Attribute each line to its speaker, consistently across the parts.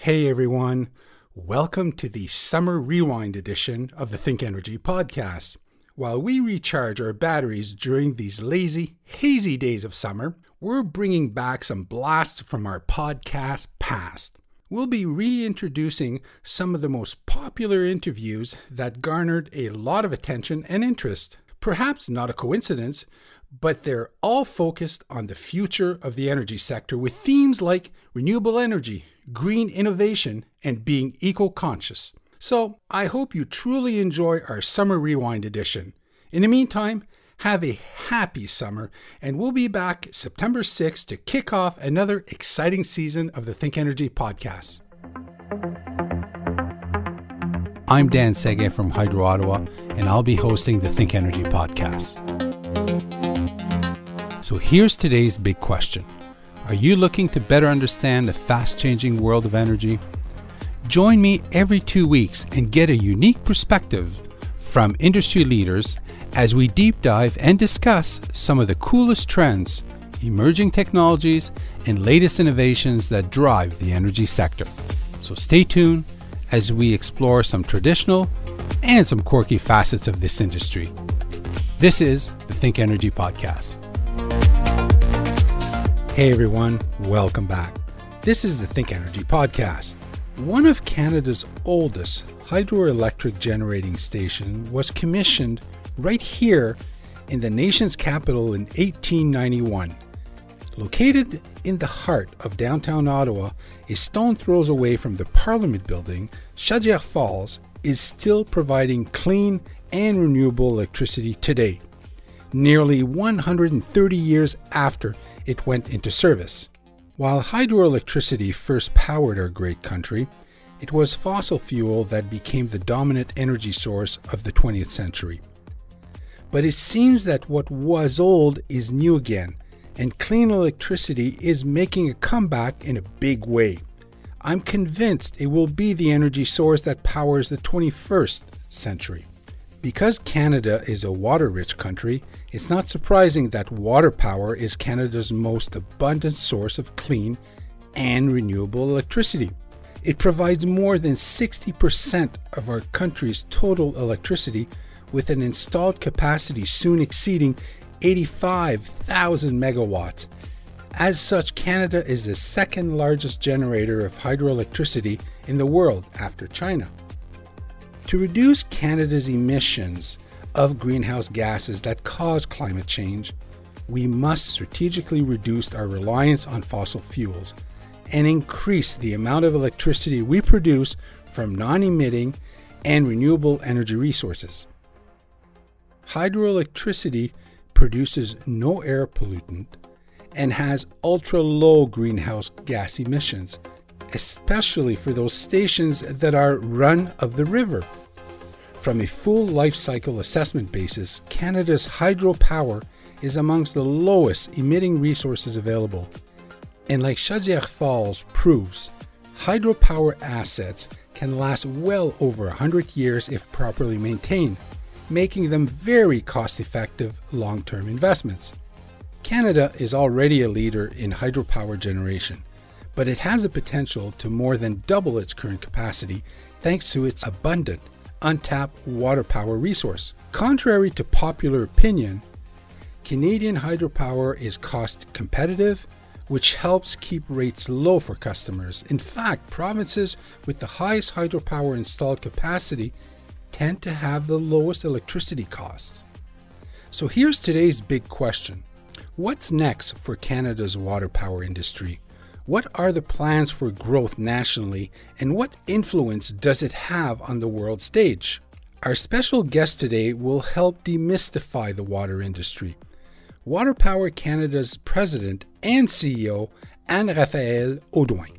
Speaker 1: Hey everyone, welcome to the Summer Rewind edition of the ThinkEnergy podcast. While we recharge our batteries during these lazy, hazy days of summer, we're bringing back some blasts from our podcast past. We'll be reintroducing some of the most popular interviews that garnered a lot of attention and interest. Perhaps not a coincidence, but they're all focused on the future of the energy sector with themes like renewable energy, green innovation, and being eco-conscious. So I hope you truly enjoy our Summer Rewind edition. In the meantime, have a happy summer, and we'll be back September 6th to kick off another exciting season of the ThinkEnergy podcast. I'm Dan Seguin from Hydro Ottawa, and I'll be hosting the ThinkEnergy podcast. So here's today's big question. Are you looking to better understand the fast-changing world of energy? Join me every 2 weeks and get a unique perspective from industry leaders as we deep dive and discuss some of the coolest trends, emerging technologies, and latest innovations that drive the energy sector. So stay tuned as we explore some traditional and some quirky facets of this industry. This is the ThinkEnergy podcast. Hey everyone, welcome back. This is the ThinkEnergy podcast. One of Canada's oldest hydroelectric generating stations was commissioned right here in the nation's capital in 1891. Located in the heart of downtown Ottawa, a stone throws away from the Parliament building, Chaudière Falls is still providing clean and renewable electricity today, nearly 130 years after it went into service. While hydroelectricity first powered our great country, it was fossil fuel that became the dominant energy source of the 20th century. But it seems that what was old is new again, and clean electricity is making a comeback in a big way. I'm convinced it will be the energy source that powers the 21st century. Because Canada is a water-rich country, it's not surprising that water power is Canada's most abundant source of clean and renewable electricity. It provides more than 60% of our country's total electricity, with an installed capacity soon exceeding 85,000 megawatts. As such, Canada is the second largest generator of hydroelectricity in the world after China. To reduce Canada's emissions of greenhouse gases that cause climate change, we must strategically reduce our reliance on fossil fuels and increase the amount of electricity we produce from non-emitting and renewable energy resources. Hydroelectricity produces no air pollutant and has ultra-low greenhouse gas emissions, especially for those stations that are run of the river. From a full life cycle assessment basis, Canada's hydropower is amongst the lowest emitting resources available. And like Chaudière Falls proves, hydropower assets can last well over 100 years if properly maintained, making them very cost-effective long-term investments. Canada is already a leader in hydropower generation, but it has a potential to more than double its current capacity thanks to its abundant, untapped water power resource. Contrary to popular opinion, Canadian hydropower is cost competitive, which helps keep rates low for customers. In fact, provinces with the highest hydropower installed capacity tend to have the lowest electricity costs. So here's today's big question. What's next for Canada's water power industry? What are the plans for growth nationally, and what influence does it have on the world stage? Our special guest today will help demystify the water industry. WaterPower Canada's President and CEO, Anne-Raphae Audouin.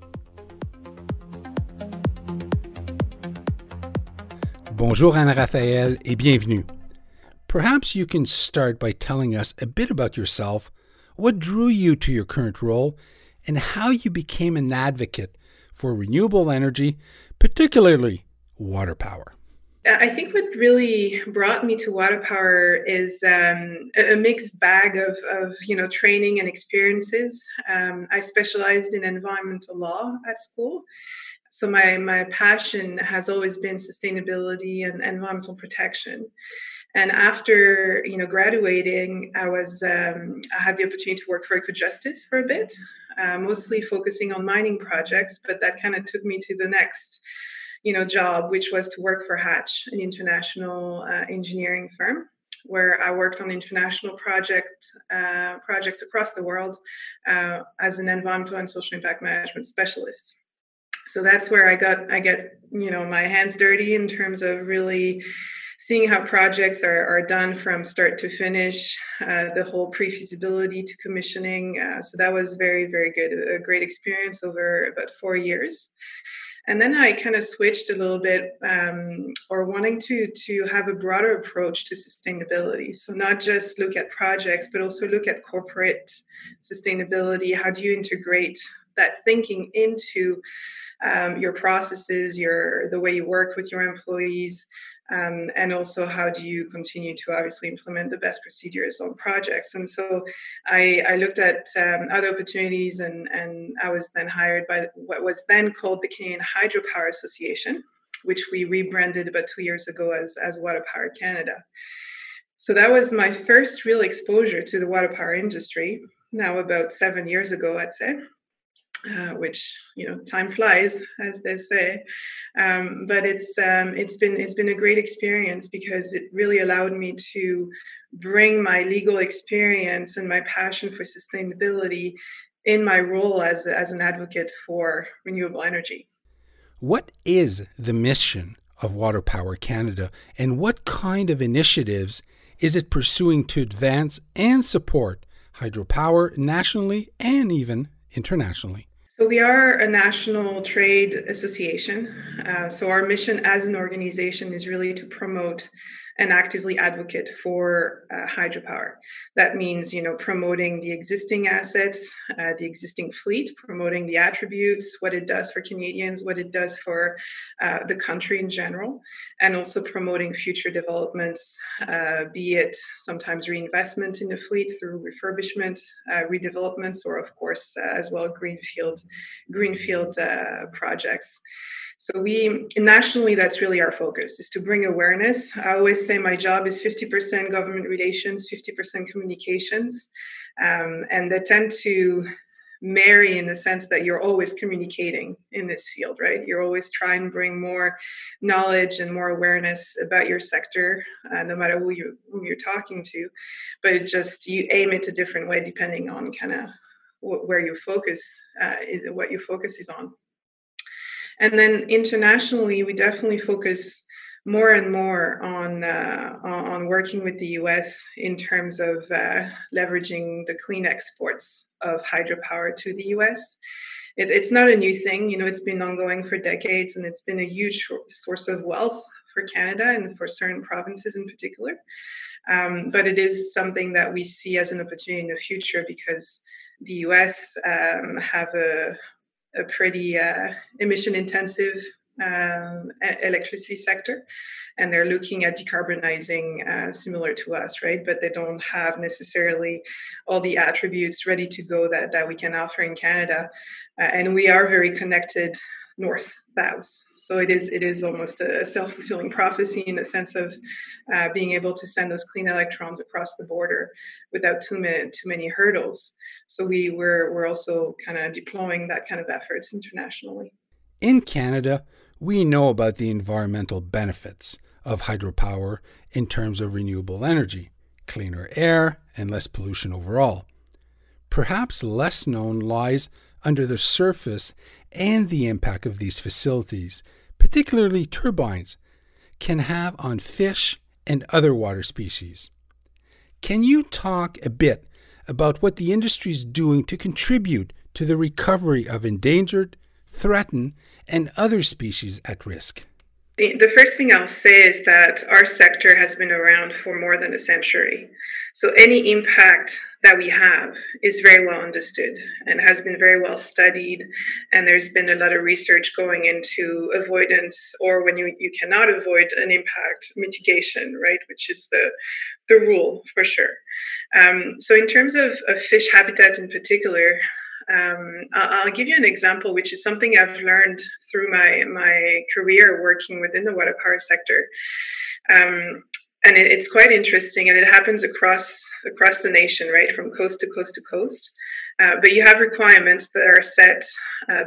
Speaker 1: Bonjour Anne-Raphae et bienvenue. Perhaps you can start by telling us a bit about yourself, what drew you to your current role, and how you became an advocate for renewable energy, particularly water power.
Speaker 2: I think what really brought me to WaterPower is a mixed bag of training and experiences. I specialized in environmental law at school, So my passion has always been sustainability and environmental protection. And after graduating, I had the opportunity to work for Ecojustice for a bit, mostly focusing on mining projects. But that kind of took me to the next job, which was to work for Hatch, an international engineering firm, where I worked on international projects across the world as an environmental and social impact management specialist. So that's where I get my hands dirty in terms of really seeing how projects are done from start to finish, the whole pre-feasibility to commissioning. So that was very, very good, a great experience over about 4 years. And then I kind of switched a little bit, or wanting to have a broader approach to sustainability. So not just look at projects, but also look at corporate sustainability. How do you integrate that thinking into your processes, the way you work with your employees, and also how do you continue to obviously implement the best procedures on projects. And so I looked at other opportunities, and I was then hired by what was then called the Canadian Hydropower Association, which we rebranded about 2 years ago as WaterPower Canada. So that was my first real exposure to the water power industry, now about 7 years ago, I'd say. Which time flies, as they say, but it's been a great experience because it really allowed me to bring my legal experience and my passion for sustainability in my role as an advocate for renewable energy.
Speaker 1: What is the mission of WaterPower Canada, and what kind of initiatives is it pursuing to advance and support hydropower nationally and even internationally?
Speaker 2: So we are a national trade association. So our mission as an organization is really to promote and actively advocate for hydropower. That means, promoting the existing assets, the existing fleet, promoting the attributes, what it does for Canadians, what it does for the country in general, and also promoting future developments, be it sometimes reinvestment in the fleet through refurbishment, redevelopments, or of course, as well, Greenfield projects. So nationally, that's really our focus, is to bring awareness. I always say my job is 50% government relations, 50% communications. And they tend to marry in the sense that you're always communicating in this field, right? You're always trying to bring more knowledge and more awareness about your sector, no matter who you're talking to. But you aim it a different way depending on kind of where your focus what your focus is on. And then internationally, we definitely focus more and more on working with the US in terms of leveraging the clean exports of hydropower to the US. It's not a new thing, it's been ongoing for decades, and it's been a huge source of wealth for Canada and for certain provinces in particular. But it is something that we see as an opportunity in the future because the US have a pretty emission-intensive electricity sector, and they're looking at decarbonizing similar to us, right? But they don't have necessarily all the attributes ready to go that we can offer in Canada, and we are very connected north-south. So it is almost a self-fulfilling prophecy in the sense of being able to send those clean electrons across the border without too many hurdles. So we're also kind of deploying that kind of efforts internationally.
Speaker 1: In Canada, we know about the environmental benefits of hydropower in terms of renewable energy, cleaner air, and less pollution overall. Perhaps less known lies under the surface and the impact of these facilities, particularly turbines, can have on fish and other water species. Can you talk a bit about what the industry is doing to contribute to the recovery of endangered, threatened, and other species at risk?
Speaker 2: The first thing I'll say is that our sector has been around for more than a century. So any impact that we have is very well understood and has been very well studied. And there's been a lot of research going into avoidance, or when you cannot avoid an impact, mitigation, right? Which is the rule for sure. So in terms of fish habitat in particular, I'll give you an example, which is something I've learned through my career working within the water power sector. And it's quite interesting, and it happens across the nation, right, from coast to coast to coast. But you have requirements that are set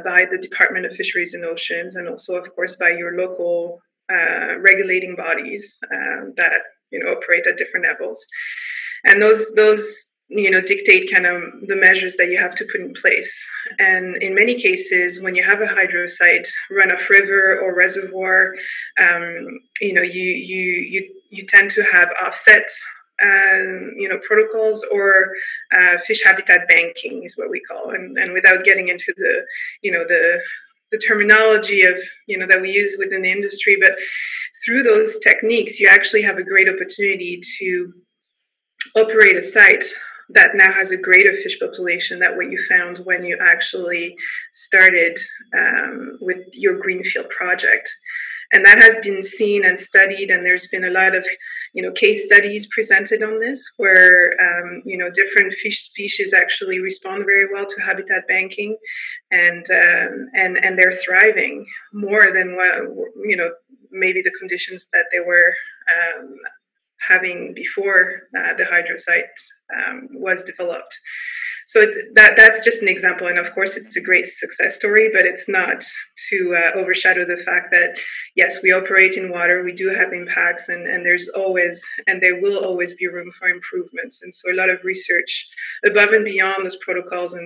Speaker 2: by the Department of Fisheries and Oceans, and also, of course, by your local regulating bodies that operate at different levels. And those dictate kind of the measures that you have to put in place. And in many cases, when you have a hydro site, runoff river or reservoir, you tend to have offset protocols, or fish habitat banking is what we call. And without getting into the terminology of that we use within the industry, but through those techniques, you actually have a great opportunity to operate a site that now has a greater fish population than what you found when you actually started with your Greenfield project. And that has been seen and studied, and there's been a lot of case studies presented on this, where different fish species actually respond very well to habitat banking, and they're thriving more than what maybe the conditions that they were having before the hydro site was developed. So that's just an example, and of course it's a great success story, but it's not to overshadow the fact that yes, we operate in water, we do have impacts, and there's always and there will always be room for improvements. And so a lot of research above and beyond those protocols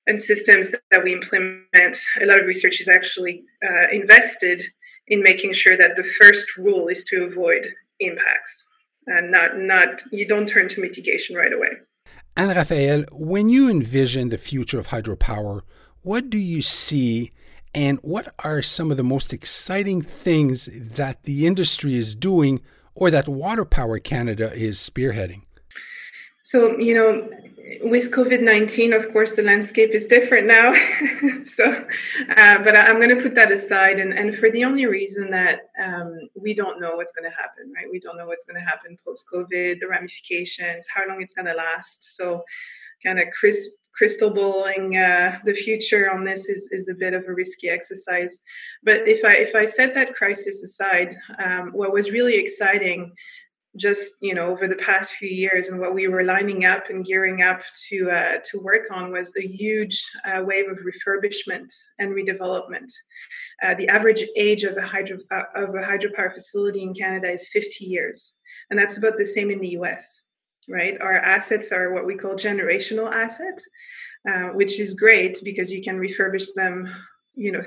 Speaker 2: and systems that we implement, a lot of research is actually invested in making sure that the first rule is to avoid impacts, and not you don't turn to mitigation right away.
Speaker 1: Anne-Raphae, when you envision the future of hydropower, what do you see, and what are some of the most exciting things that the industry is doing or that WaterPower Canada is spearheading?
Speaker 2: So, with COVID-19, of course, the landscape is different now. But I'm going to put that aside, and for the only reason that we don't know what's going to happen, right? We don't know what's going to happen post-COVID, the ramifications, how long it's going to last. So kind of crystal balling the future on this is a bit of a risky exercise. But if I set that crisis aside, what was really exciting just over the past few years, and what we were lining up and gearing up to work on, was a huge wave of refurbishment and redevelopment. The average age of a hydropower facility in Canada is 50 years, and that's about the same in the US. Right, our assets are what we call generational assets, which is great because you can refurbish them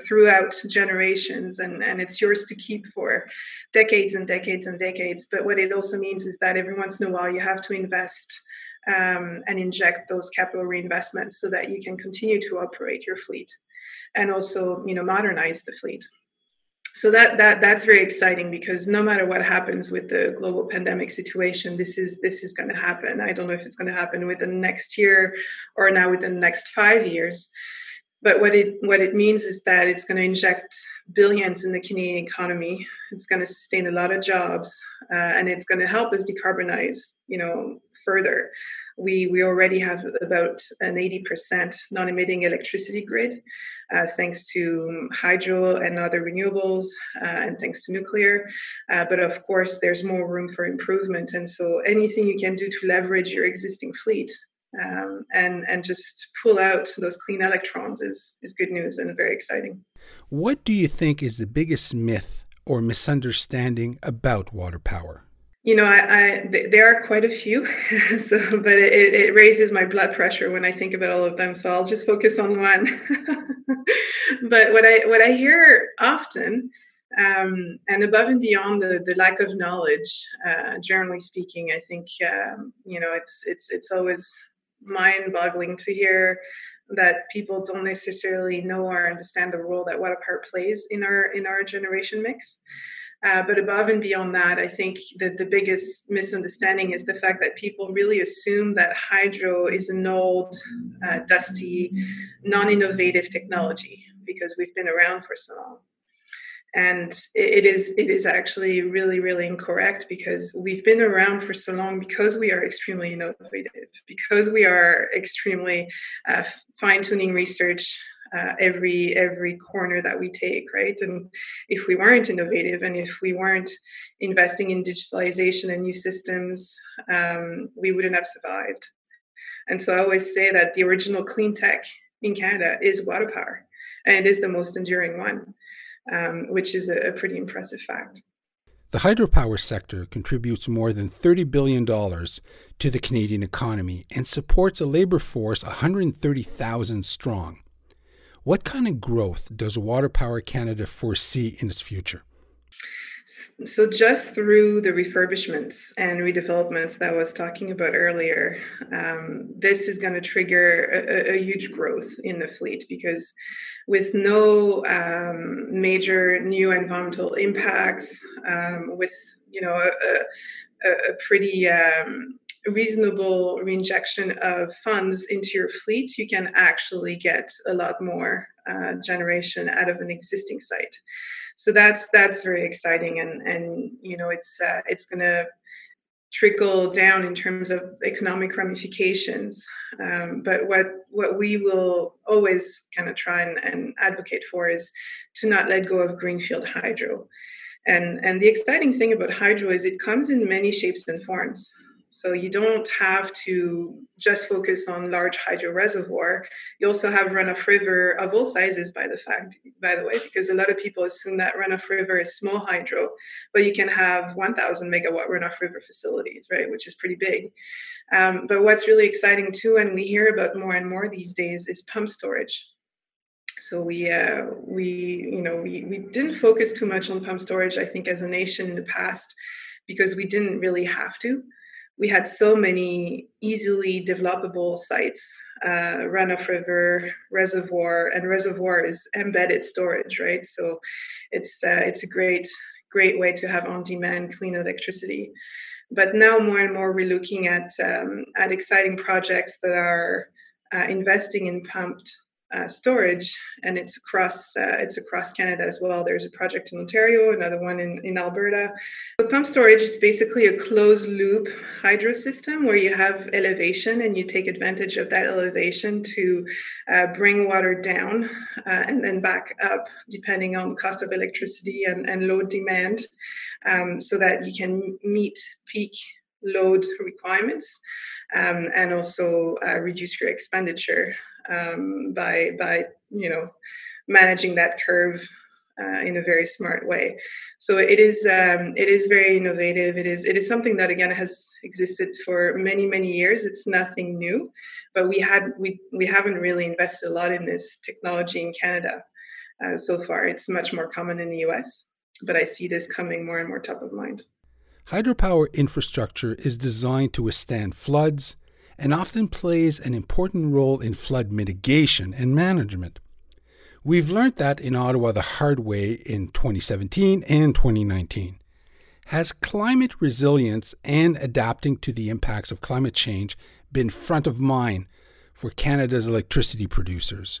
Speaker 2: throughout generations, and it's yours to keep for decades and decades and decades. But what it also means is that every once in a while you have to invest and inject those capital reinvestments so that you can continue to operate your fleet and also modernize the fleet. So that's very exciting, because no matter what happens with the global pandemic situation, this is going to happen. I don't know if it's going to happen within the next year or now within the next 5 years. But what it means is that it's going to inject billions in the Canadian economy. It's going to sustain a lot of jobs, and it's going to help us decarbonize, further. We already have about an 80% non-emitting electricity grid, thanks to hydro and other renewables, and thanks to nuclear. But of course, there's more room for improvement. And so anything you can do to leverage your existing fleet and just pull out those clean electrons is good news and very exciting.
Speaker 1: What do you think is the biggest myth or misunderstanding about water power?
Speaker 2: There are quite a few, but it raises my blood pressure when I think about all of them. So I'll just focus on one. But what I hear often, and above and beyond the lack of knowledge, generally speaking, I think it's always mind-boggling to hear that people don't necessarily know or understand the role that water power plays in our generation mix. But above and beyond that, I think that the biggest misunderstanding is the fact that people really assume that hydro is an old, dusty, non-innovative technology because we've been around for so long. And it is actually really, really incorrect, because we've been around for so long because we are extremely innovative, because we are extremely fine-tuning research every corner that we take, right? And if we weren't innovative, and if we weren't investing in digitalization and new systems, we wouldn't have survived. And so I always say that the original clean tech in Canada is water power, and it is the most enduring one, which is a pretty impressive fact.
Speaker 1: The hydropower sector contributes more than $30 billion to the Canadian economy and supports a labor force 130,000 strong. What kind of growth does WaterPower Canada foresee in its future?
Speaker 2: So just through the refurbishments and redevelopments that I was talking about earlier, this is going to trigger a huge growth in the fleet, because with no major new environmental impacts, with a pretty reasonable reinjection of funds into your fleet, you can actually get a lot more generation out of an existing site. So that's very exciting, and it's going to trickle down in terms of economic ramifications. But what we will always kind of try and advocate for is to not let go of Greenfield hydro. And the exciting thing about hydro is it comes in many shapes and forms. So you don't have to just focus on large hydro reservoir. You also have runoff river of all sizes, by the way, because a lot of people assume that runoff river is small hydro, but you can have 1,000 megawatt runoff river facilities, right, which is pretty big. But what's really exciting too, and we hear about more and more these days, is pump storage. So we didn't focus too much on pump storage, I think, as a nation in the past, because we didn't really have to. We had so many easily developable sites, runoff river, reservoir, and reservoir is embedded storage, right? So it's a great way to have on-demand clean electricity. But now more and more we're looking at exciting projects that are investing in pumped storage, and it's across Canada as well. There's a project in Ontario, another one in Alberta. So pump storage is basically a closed loop hydro system where you have elevation and you take advantage of that elevation to bring water down and then back up depending on cost of electricity and load demand, so that you can meet peak load requirements and also reduce your expenditure by managing that curve in a very smart way. So it is very innovative. It is something that again has existed for many years. It's nothing new, but we haven't really invested a lot in this technology in Canada so far. It's much more common in the US, but I see this coming more and more top of mind.
Speaker 1: Hydropower infrastructure is designed to withstand floods and often plays an important role in flood mitigation and management. We've learned that in Ottawa the hard way in 2017 and 2019. Has climate resilience and adapting to the impacts of climate change been front of mind for Canada's electricity producers?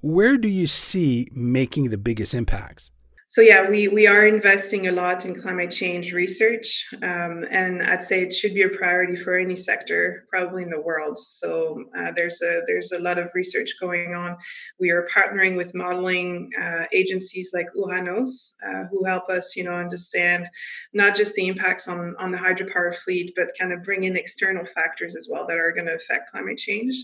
Speaker 1: Where do you see making the biggest impacts?
Speaker 2: So yeah, we are investing a lot in climate change research, and I'd say it should be a priority for any sector, probably in the world. So there's a lot of research going on. We are partnering with modeling agencies like Uranos, who help us, understand not just the impacts on the hydropower fleet, but kind of bring in external factors as well that are going to affect climate change.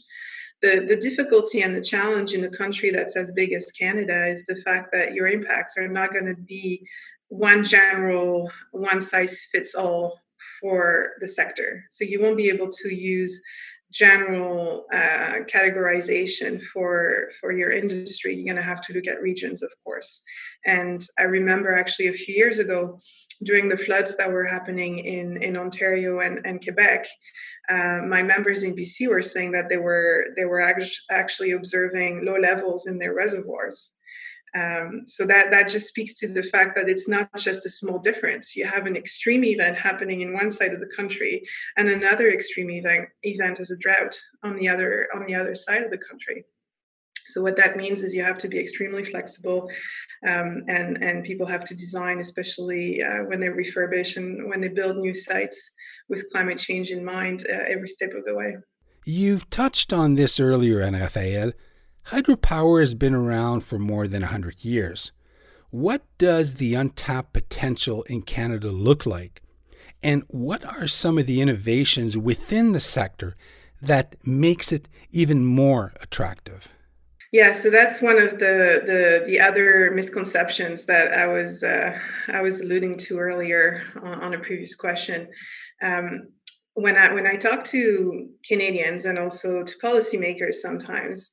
Speaker 2: The difficulty and the challenge in a country that's as big as Canada is the fact that your impacts are not going to be one general, one size fits all for the sector. So you won't be able to use general categorization for your industry. You're going to have to look at regions, of course. And I remember actually a few years ago, during the floods that were happening in Ontario and Quebec, my members in BC were saying that they were actually observing low levels in their reservoirs. So that just speaks to the fact that it's not just a small difference. You have an extreme event happening in one side of the country, and another extreme event as a drought on the other side of the country. So what that means is you have to be extremely flexible, and people have to design, especially when they refurbish and when they build new sites, with climate change in mind every step of the way.
Speaker 1: You've touched on this earlier, Anne-Raphae. Hydropower has been around for more than 100 years. What does the untapped potential in Canada look like? And what are some of the innovations within the sector that makes it even more attractive?
Speaker 2: Yeah, so that's one of the other misconceptions that I was alluding to earlier on a previous question. When I talk to Canadians and also to policymakers, sometimes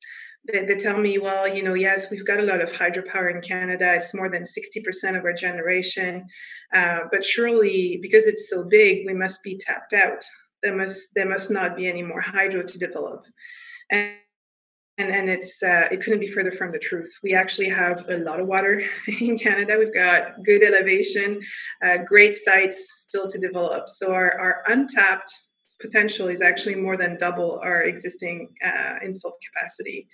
Speaker 2: they tell me, well, yes, we've got a lot of hydropower in Canada. It's more than 60% of our generation, but surely because it's so big, we must be tapped out. There must not be any more hydro to develop. And it couldn't be further from the truth. We actually have a lot of water in Canada. We've got good elevation, great sites still to develop. So our untapped potential is actually more than double our existing installed capacity.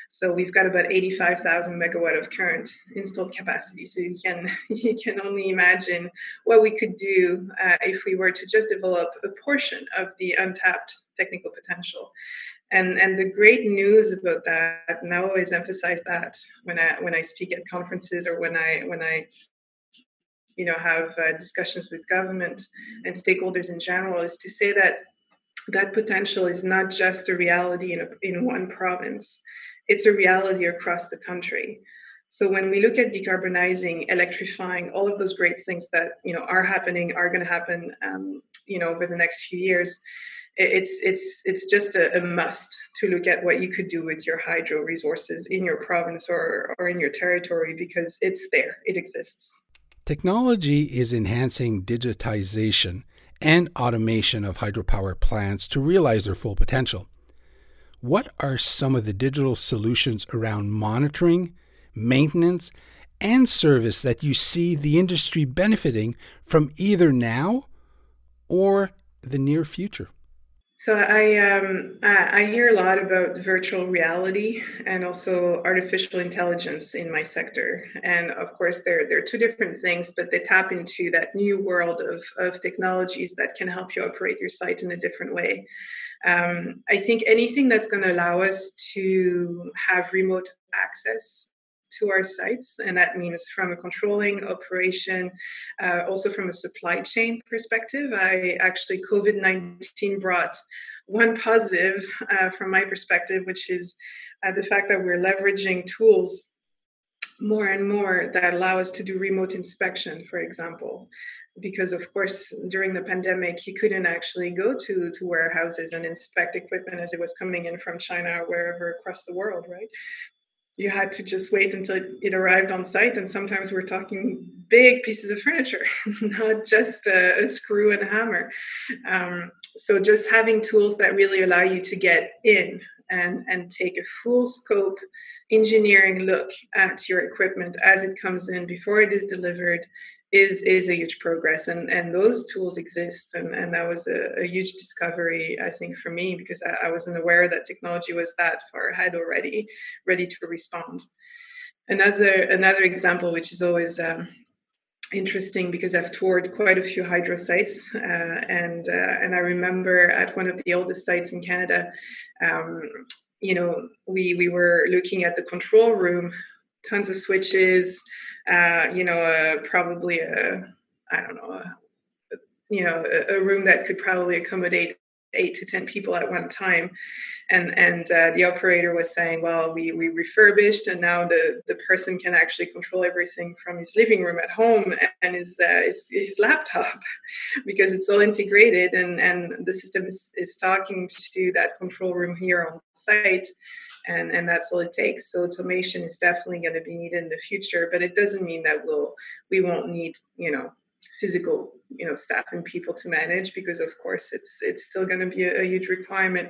Speaker 2: So we've got about 85,000 megawatt of current installed capacity. So you can only imagine what we could do if we were to just develop a portion of the untapped technical potential. And the great news about that, and I always emphasize that when I speak at conferences or when I have discussions with government and stakeholders in general, is to say that that potential is not just a reality in one province. It's a reality across the country. So when we look at decarbonizing, electrifying, all of those great things that are happening, are going to happen, over the next few years, it's just a must to look at what you could do with your hydro resources in your province or in your territory, because it's there, it exists.
Speaker 1: Technology is enhancing digitization and automation of hydropower plants to realize their full potential. What are some of the digital solutions around monitoring, maintenance, and service that you see the industry benefiting from either now or the near future?
Speaker 2: So I hear a lot about virtual reality and also artificial intelligence in my sector. And of course, they're two different things, but they tap into that new world of technologies that can help you operate your site in a different way. I think anything that's going to allow us to have remote access to our sites, and that means from a controlling operation, also from a supply chain perspective. COVID-19 brought one positive from my perspective, which is the fact that we're leveraging tools more and more that allow us to do remote inspection, for example. Because of course, during the pandemic, you couldn't actually go to warehouses and inspect equipment as it was coming in from China or wherever across the world, right? You had to just wait until it arrived on site. And sometimes we're talking big pieces of furniture, not just a screw and a hammer. So just having tools that really allow you to get in and take a full scope engineering look at your equipment as it comes in before it is delivered is a huge progress. And those tools exist. And that was a huge discovery, I think, for me, because I wasn't aware that technology was that far ahead already, ready to respond. Another example, which is always interesting, because I've toured quite a few hydro sites, and I remember at one of the oldest sites in Canada, we were looking at the control room, tons of switches, probably a room that could probably accommodate 8 to 10 people at one time. And the operator was saying, well, we refurbished, and now the person can actually control everything from his living room at home and his laptop, because it's all integrated, and the system is talking to that control room here on site. And that's all it takes. So automation is definitely going to be needed in the future, but it doesn't mean that we won't need, physical, staff and people to manage, because of course it's still going to be a huge requirement,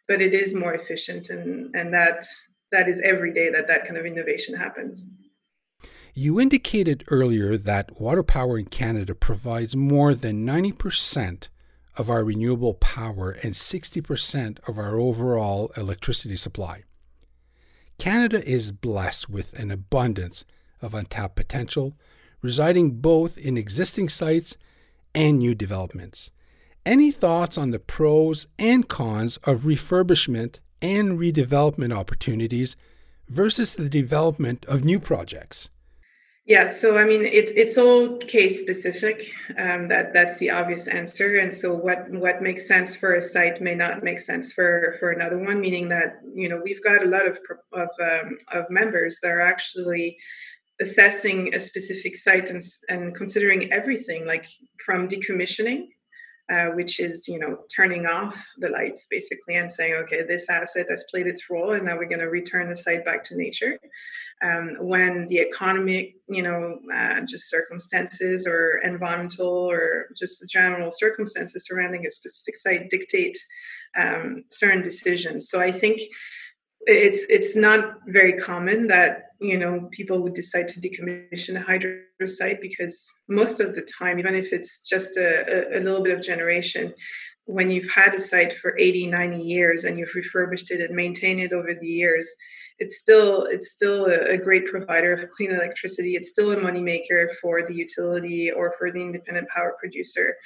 Speaker 2: but it is more efficient, and that is every day that kind of innovation happens.
Speaker 1: You indicated earlier that WaterPower in Canada provides more than 90% of our renewable power and 60% of our overall electricity supply. Canada is blessed with an abundance of untapped potential, residing both in existing sites and new developments. Any thoughts on the pros and cons of refurbishment and redevelopment opportunities versus the development of new projects?
Speaker 2: Yeah, so I mean, it's all case specific. That's the obvious answer. And so, what makes sense for a site may not make sense for another one. Meaning that we've got a lot of members that are actually assessing a specific site and considering everything, like from decommissioning, which is turning off the lights basically and saying, okay, this asset has played its role, and now we're going to return the site back to nature. When the economic, just circumstances or environmental or just the general circumstances surrounding a specific site dictate certain decisions. So I think it's not very common that people would decide to decommission a hydro site, because most of the time, even if it's just a little bit of generation, when you've had a site for 80, 90 years and you've refurbished it and maintained it over the years, it's still a great provider of clean electricity. It's still a moneymaker for the utility or for the independent power producer.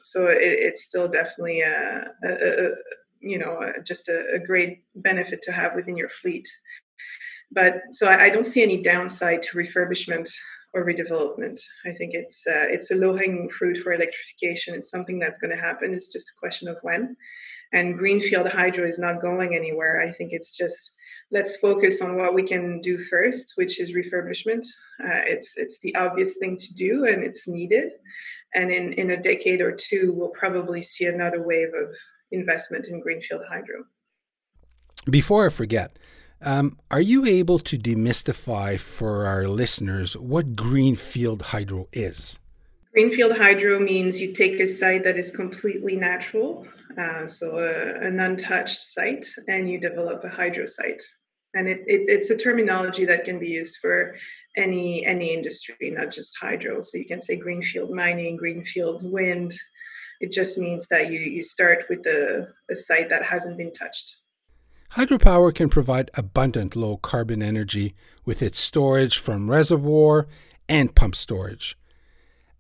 Speaker 2: So it's still definitely just a great benefit to have within your fleet. But so I don't see any downside to refurbishment or redevelopment. I think it's a low-hanging fruit for electrification. It's something that's going to happen. It's just a question of when. And Greenfield hydro is not going anywhere. I think it's just, let's focus on what we can do first, which is refurbishment. It's the obvious thing to do, and it's needed. And in a decade or two, we'll probably see another wave of investment in Greenfield hydro.
Speaker 1: Before I forget, are you able to demystify for our listeners what Greenfield hydro is?
Speaker 2: Greenfield hydro means you take a site that is completely natural, so an untouched site, and you develop a hydro site. And it's a terminology that can be used for any industry, not just hydro. So you can say greenfield mining, greenfield wind. It just means that you start with a site that hasn't been touched.
Speaker 1: Hydropower can provide abundant low-carbon energy with its storage from reservoir and pump storage.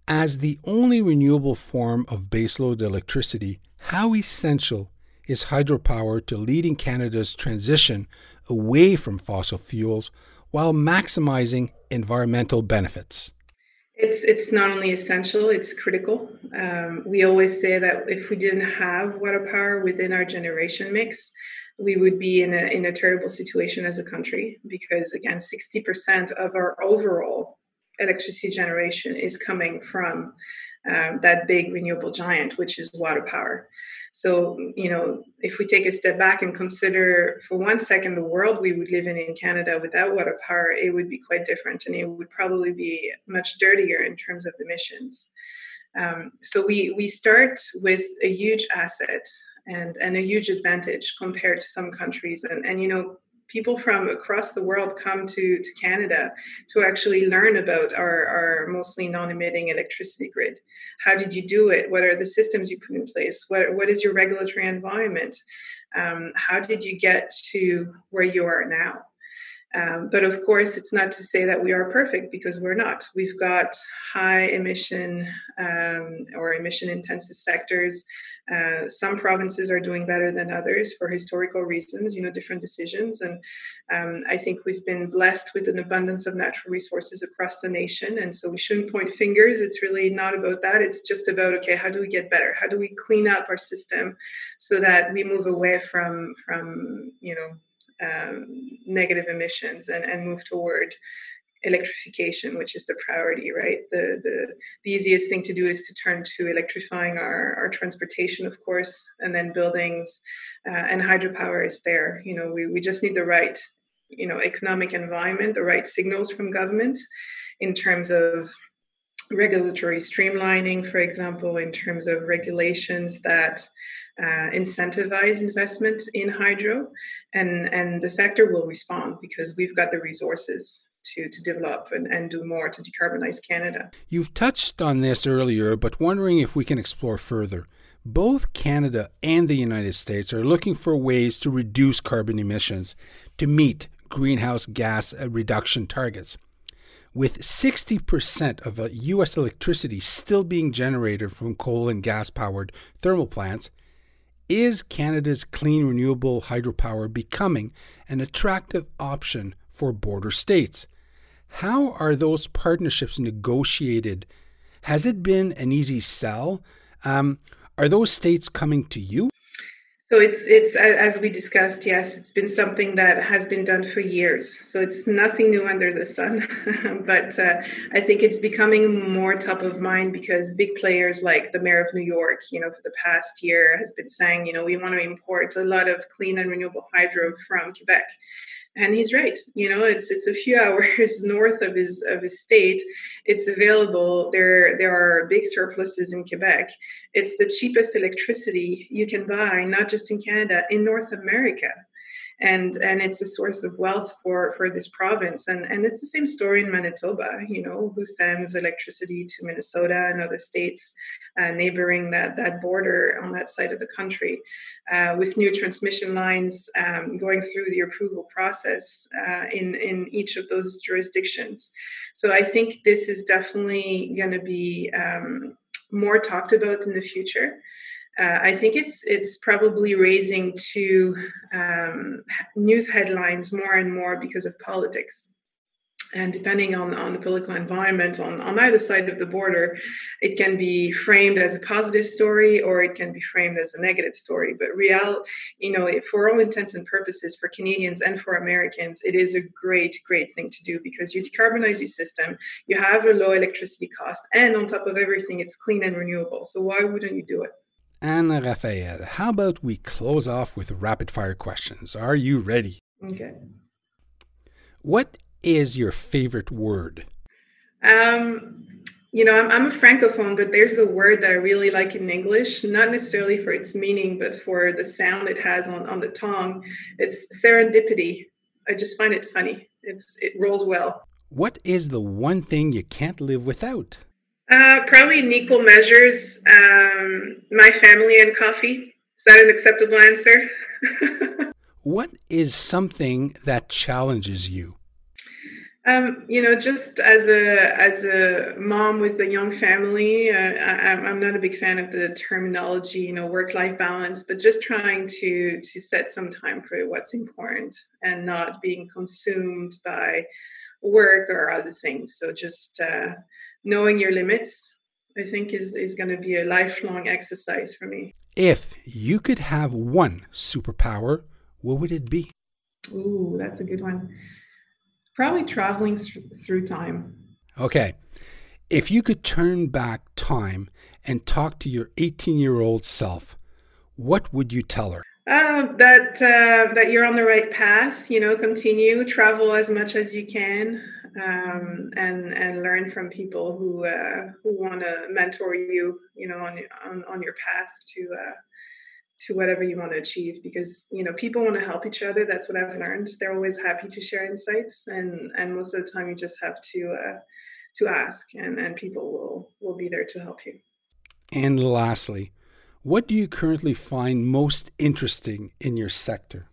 Speaker 1: As the only renewable form of baseload electricity, how essential is hydropower to leading Canada's transition away from fossil fuels while maximizing environmental benefits?
Speaker 2: It's not only essential, it's critical. We always say that if we didn't have water power within our generation mix, we would be in a terrible situation as a country, because again, 60% of our overall electricity generation is coming from that big renewable giant, which is water power. So, if we take a step back and consider for 1 second the world we would live in Canada without water power, it would be quite different, and it would probably be much dirtier in terms of emissions. So we start with a huge asset and a huge advantage compared to some countries. And people from across the world come to Canada to actually learn about our mostly non-emitting electricity grid. How did you do it? What are the systems you put in place? What is your regulatory environment? How did you get to where you are now? But of course, it's not to say that we are perfect, because we're not. We've got high emission or emission intensive sectors. Some provinces are doing better than others for historical reasons, different decisions. And I think we've been blessed with an abundance of natural resources across the nation. And so we shouldn't point fingers. It's really not about that. It's just about, okay, how do we get better? How do we clean up our system so that we move away from negative emissions and move toward electrification, which is the priority, right? The easiest thing to do is to turn to electrifying our transportation, of course, and then buildings, and hydropower is there. We just need the right, economic environment, the right signals from government in terms of regulatory streamlining, for example, in terms of regulations that incentivize investment in hydro, and the sector will respond because we've got the resources to develop and do more to decarbonize Canada.
Speaker 1: You've touched on this earlier, but wondering if we can explore further. Both Canada and the United States are looking for ways to reduce carbon emissions to meet greenhouse gas reduction targets. With 60% of U.S. electricity still being generated from coal and gas-powered thermal plants, is Canada's clean renewable hydropower becoming an attractive option for border states? How are those partnerships negotiated? Has it been an easy sell? Are those states coming to you?
Speaker 2: So it's as we discussed, yes, it's been something that has been done for years. So it's nothing new under the sun. But I think it's becoming more top of mind because big players like the mayor of New York, for the past year has been saying, we want to import a lot of clean and renewable hydro from Quebec. And he's right. It's a few hours north of his state. It's available. There are big surpluses in Quebec. It's the cheapest electricity you can buy, not just in Canada, in North America. And it's a source of wealth for this province. And it's the same story in Manitoba, who sends electricity to Minnesota and other states neighboring that border on that side of the country, with new transmission lines going through the approval process in each of those jurisdictions. So I think this is definitely going to be more talked about in the future. I think it's probably raising to news headlines more and more because of politics. And depending on the political environment on either side of the border, it can be framed as a positive story or it can be framed as a negative story. But for all intents and purposes, for Canadians and for Americans, it is a great, great thing to do because you decarbonize your system, you have a low electricity cost, and on top of everything, it's clean and renewable. So why wouldn't you do it?
Speaker 1: Anne-Raphae, how about we close off with rapid fire questions? Are you ready?
Speaker 2: Okay.
Speaker 1: What is your favorite word?
Speaker 2: I'm a francophone, but there's a word that I really like in English, not necessarily for its meaning, but for the sound it has on the tongue. It's serendipity. I just find it funny. It rolls well.
Speaker 1: What is the one thing you can't live without?
Speaker 2: Probably in equal measures, my family and coffee. Is that an acceptable answer?
Speaker 1: What is something that challenges you?
Speaker 2: Just as a mom with a young family, I'm not a big fan of the terminology, work-life balance, but just trying to set some time for what's important and not being consumed by work or other things. So just knowing your limits, I think, is going to be a lifelong exercise for me.
Speaker 1: If you could have one superpower, what would it be?
Speaker 2: Ooh, that's a good one. Probably traveling through time.
Speaker 1: Okay. If you could turn back time and talk to your 18-year-old self, what would you tell her?
Speaker 2: That you're on the right path, continue, travel as much as you can, and learn from people who want to mentor you, on your path to whatever you want to achieve, because people want to help each other. That's what I've learned. They're always happy to share insights, and most of the time you just have to ask, and people will be there to help you. And
Speaker 1: lastly, what do you currently find most interesting in your sector?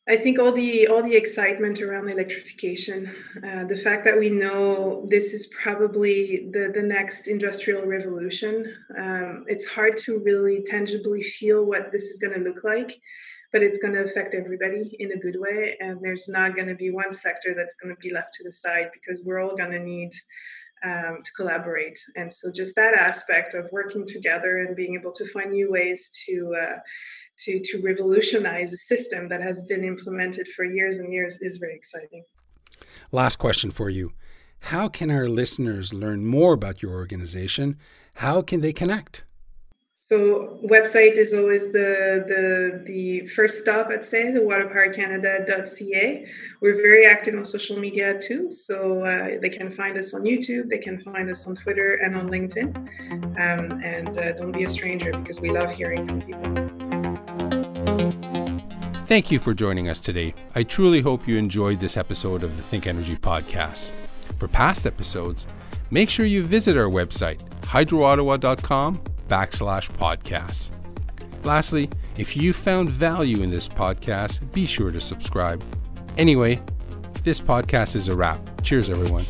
Speaker 2: I think all the excitement around electrification, the fact that we know this is probably the next industrial revolution. It's hard to really tangibly feel what this is going to look like, but it's going to affect everybody in a good way. And there's not going to be one sector that's going to be left to the side, because we're all going to need to collaborate. And so just that aspect of working together and being able to find new ways to revolutionize a system that has been implemented for years and years is very exciting.
Speaker 1: Last question for you. How can our listeners learn more about your organization? How can they connect?
Speaker 2: So website is always the first stop, I'd say, the waterpowercanada.ca. We're very active on social media too. So they can find us on YouTube, they can find us on Twitter and on LinkedIn. And don't be a stranger, because we love hearing from people.
Speaker 1: Thank you for joining us today. I truly hope you enjoyed this episode of the ThinkEnergy podcast. For past episodes, make sure you visit our website, hydroottawa.com/podcasts. Lastly, if you found value in this podcast, be sure to subscribe. Anyway, this podcast is a wrap. Cheers, everyone.